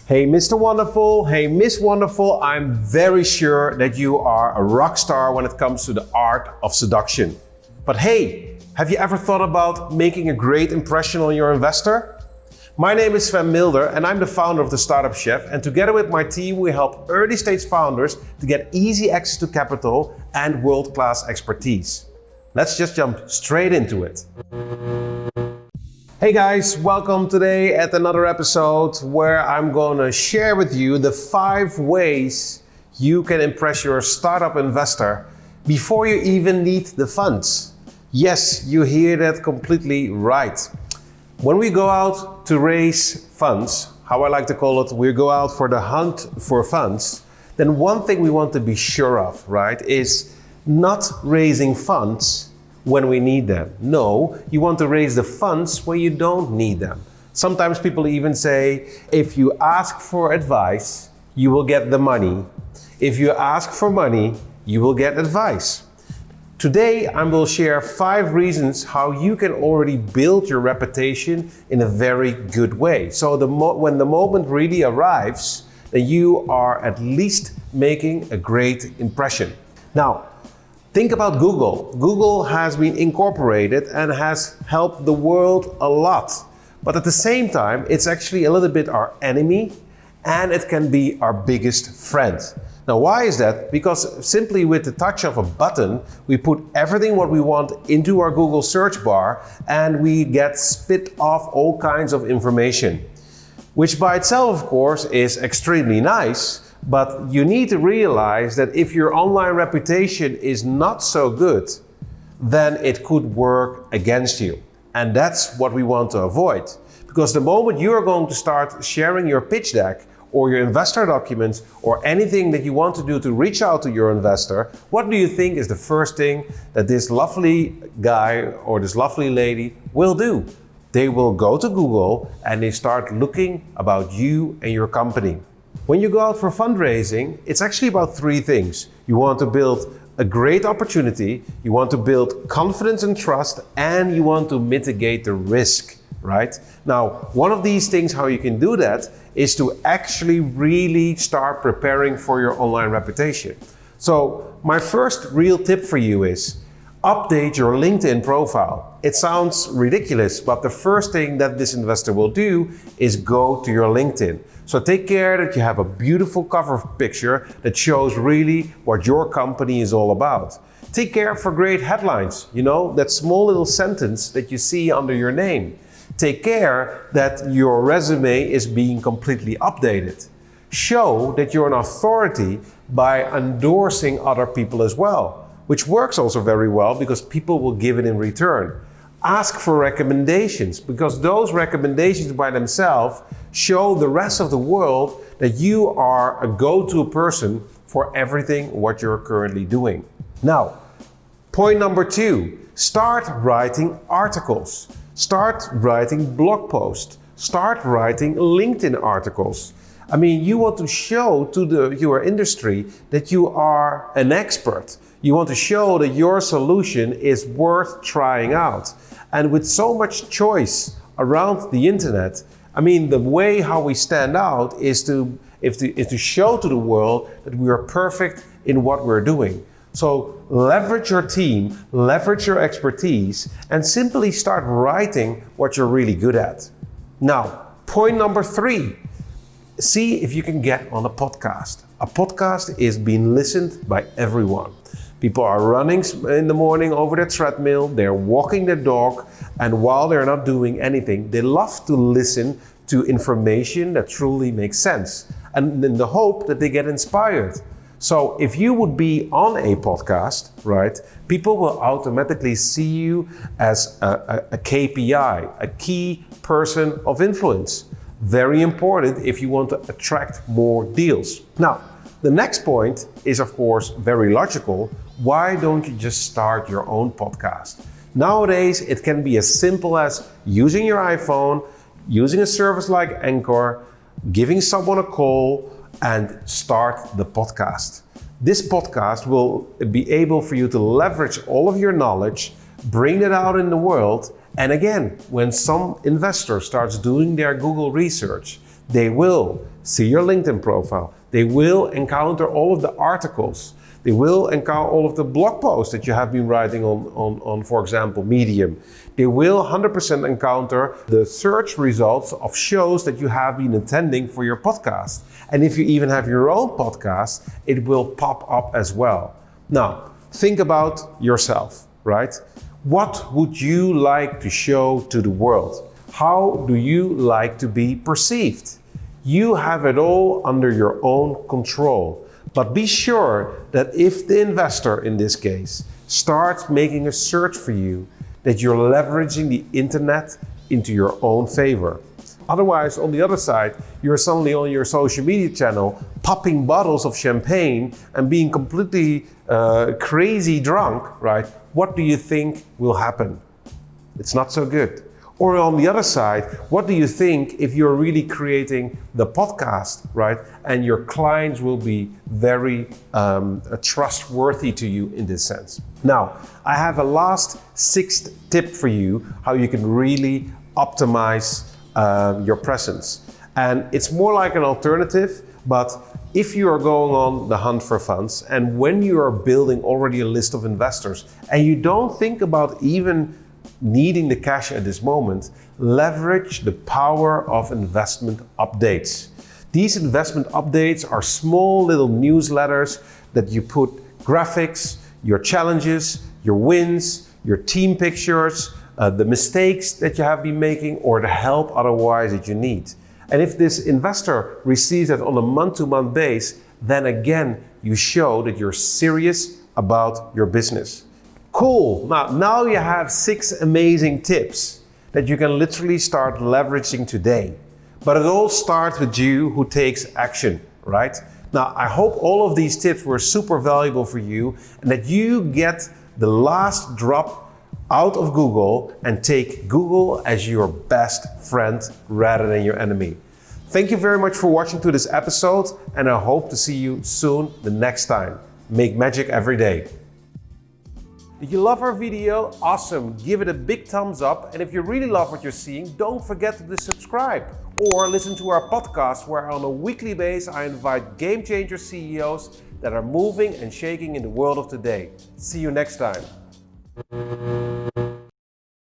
Hey Mr. Wonderful, hey Miss Wonderful, I'm very sure that you are a rock star when it comes to the art of seduction. But hey, have you ever thought about making a great impression on your investor? My name is Sven Milder and I'm the founder of The Startup Chef, and together with my team we help early stage founders to get easy access to capital and world-class expertise. Let's just jump straight into it. Hey guys, welcome today at another episode where I'm going to share with you the 5 ways you can impress your startup investor before you even need the funds. Yes, you hear that completely right. When we go out to raise funds, how I like to call it, we go out for the hunt for funds, then one thing we want to be sure of, right, is not raising funds when we need them. No, you want to raise the funds when you don't need them. Sometimes people even say, if you ask for advice, you will get the money. If you ask for money, you will get advice. Today, I will share 5 reasons how you can already build your reputation in a very good way. So when the moment really arrives, then you are at least making a great impression. Now, think about Google. Google has been incorporated and has helped the world a lot. But at the same time, it's actually a little bit our enemy and it can be our biggest friend. Now, why is that? Because simply with the touch of a button, we put everything what we want into our Google search bar and we get spit off all kinds of information, which by itself, of course, is extremely nice. But you need to realize that if your online reputation is not so good, then it could work against you. And that's what we want to avoid. Because the moment you are going to start sharing your pitch deck or your investor documents or anything that you want to do to reach out to your investor, what do you think is the first thing that this lovely guy or this lovely lady will do? They will go to Google and they start looking about you and your company. When you go out for fundraising, it's actually about 3 things. You want to build a great opportunity, you want to build confidence and trust, and you want to mitigate the risk, right? Now, one of these things, how you can do that, is to actually really start preparing for your online reputation. So, my first real tip for you is update your LinkedIn profile. It sounds ridiculous, but the first thing that this investor will do is go to your LinkedIn. So take care that you have a beautiful cover picture that shows really what your company is all about. Take care for great headlines, that small little sentence that you see under your name. Take care that your resume is being completely updated. Show that you're an authority by endorsing other people as well, which works also very well because people will give it in return. Ask for recommendations, because those recommendations by themselves show the rest of the world that you are a go-to person for everything what you're currently doing. Now, point number 2, start writing articles. Start writing blog posts. Start writing LinkedIn articles. I mean, you want to show to your industry that you are an expert. You want to show that your solution is worth trying out. And with so much choice around the internet, I mean, the way how we stand out is to show to the world that we are perfect in what we're doing. So leverage your team, leverage your expertise, and simply start writing what you're really good at. Now, point number 3, see if you can get on a podcast. A podcast is being listened by everyone. People are running in the morning over their treadmill, they're walking their dog, and while they're not doing anything, they love to listen to information that truly makes sense, and in the hope that they get inspired. So if you would be on a podcast, right, people will automatically see you as a KPI, a key person of influence. Very important if you want to attract more deals. Now, the next point is, of course, very logical. Why don't you just start your own podcast? Nowadays, it can be as simple as using your iPhone, using a service like Anchor, giving someone a call, and start the podcast. This podcast will be able for you to leverage all of your knowledge, bring it out in the world, and again, when some investor starts doing their Google research, They will see your LinkedIn profile. They will encounter all of the articles. They will encounter all of the blog posts that you have been writing on for example, Medium. They will 100% encounter the search results of shows that you have been attending for your podcast. And if you even have your own podcast, it will pop up as well. Now, think about yourself, right? What would you like to show to the world? How do you like to be perceived? You have it all under your own control. But be sure that if the investor, in this case, starts making a search for you, that you're leveraging the internet into your own favor. Otherwise, on the other side, you're suddenly on your social media channel popping bottles of champagne and being completely crazy drunk, right? What do you think will happen? It's not so good. Or on the other side, what do you think if you're really creating the podcast, right? And your clients will be very trustworthy to you in this sense. Now, I have a last sixth tip for you how you can really optimize your presence. And it's more like an alternative, but if you are going on the hunt for funds and when you are building already a list of investors and you don't think about even needing the cash at this moment, leverage the power of investment updates. These investment updates are small little newsletters that you put graphics, your challenges, your wins, your team pictures, the mistakes that you have been making, or the help otherwise that you need. And if this investor receives it on a month-to-month basis, then again, you show that you're serious about your business. Cool. Now you have 6 amazing tips that you can literally start leveraging today. But it all starts with you who takes action, right? Now, I hope all of these tips were super valuable for you and that you get the last drop out of Google and take Google as your best friend rather than your enemy. Thank you very much for watching to this episode, and I hope to see you soon the next time. Make magic every day. Did you love our video? Awesome! Give it a big thumbs up, and if you really love what you're seeing, don't forget to subscribe or listen to our podcast where on a weekly basis I invite game changer CEOs that are moving and shaking in the world of today. See you next time.